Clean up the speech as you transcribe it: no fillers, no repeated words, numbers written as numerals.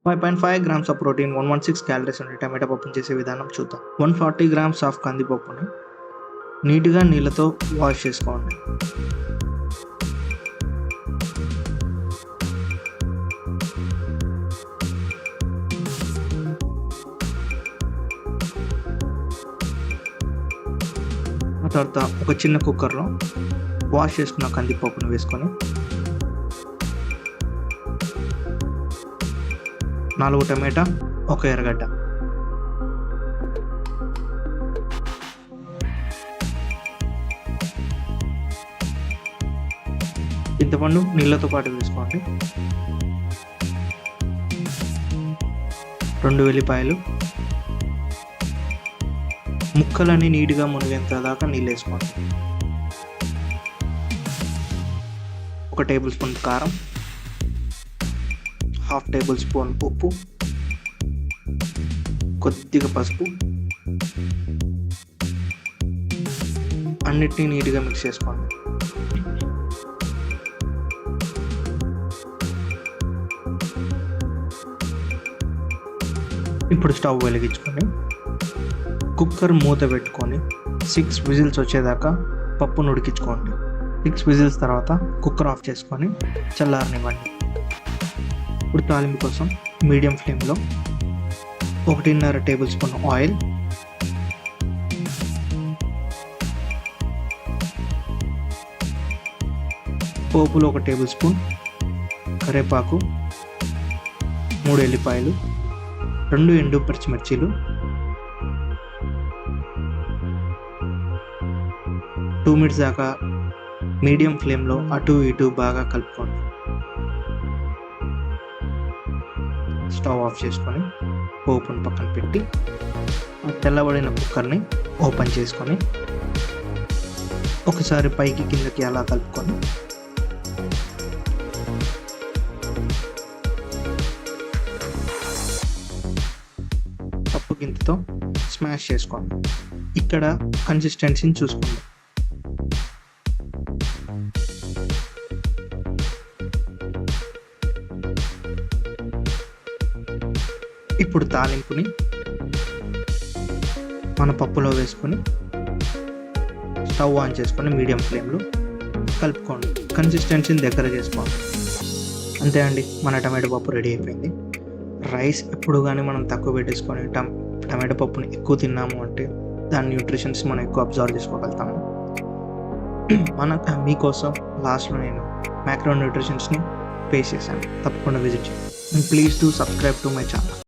5.5 grams of protein, 116 calories ఉండే టమాటా పప్పును చేసే విధానం చూద్దాం. 140 grams ఆఫ్ కందిపప్పుని నీట్గా నీళ్ళతో వాష్ చేసుకోండి. ఆ తర్వాత ఒక చిన్న కుక్కర్లో వాష్ చేసుకున్న కందిపప్పును వేసుకొని 4 టమాటా, 1 ఎర్రగడ్డ, చింతపండు నీళ్ళతో పాటు వేసుకోండి, 2 వెల్లిపాయలు, ముక్కలన్నీ నీట్గా మునిగేంత దాకా నీళ్ళు వేసుకోండి, 1 టేబుల్ స్పూన్ కారం, 1/2 టేబుల్ స్పూన్ ఉప్పు, కొద్దిగా పసుపు, అన్నిటినీ నీట్గా మిక్స్ చేసుకోండి. ఇప్పుడు స్టవ్ వెలిగించుకొని కుక్కర్ మూత పెట్టుకొని 6 విజిల్స్ వచ్చేదాకా పప్పును ఉడికించుకోండి. 6 విజిల్స్ తర్వాత కుక్కర్ ఆఫ్ చేసుకొని చల్లారనివ్వండి. ఇప్పుడు తాలింపు కోసం మీడియం ఫ్లేమ్లో 1.5 టేబుల్ స్పూన్ ఆయిల్, పోపులో 1 టేబుల్ స్పూన్ కరివేపాకు, 3 ఎల్లిపాయలు, 2 ఎండు పచ్చిమిర్చీలు, 2 మినిట్స్ దాకా మీడియం ఫ్లేమ్లో అటు ఇటు బాగా కలుపుకోండి. స్టవ్ ఆఫ్ చేసుకొని పోపును పక్కన పెట్టి తెల్లబడిన కుక్కర్ని ఓపెన్ చేసుకొని ఒకసారి పైకి కిందకి అలా కలుపుకొని పప్పు గింజతో స్మాష్ చేసుకోండి. ఇక్కడ కన్సిస్టెన్సీని చూసుకోండి. ఇప్పుడు తాలింపుని మన పప్పులో వేసుకొని స్టవ్ ఆన్ చేసుకొని మీడియం ఫ్లేమ్లో కలుపుకోండి. కన్సిస్టెన్సీని దగ్గర చేసుకోండి. అంతే అండి, మన టమాటో పప్పు రెడీ అయిపోయింది. రైస్ ఎప్పుడు కానీ మనం తక్కువ పెట్టేసుకొని టమాటో పప్పుని ఎక్కువ తిన్నాము అంటే దాని న్యూట్రిషన్స్ మనం ఎక్కువ అబ్జర్వ్ చేసుకోగలుగుతాము. మీకోసం లాస్ట్లో నేను మ్యాక్రో న్యూట్రిషన్స్ని పేస్ట్ చేశాను. తప్పకుండా విజిట్ చేయండి. Please do subscribe to my channel.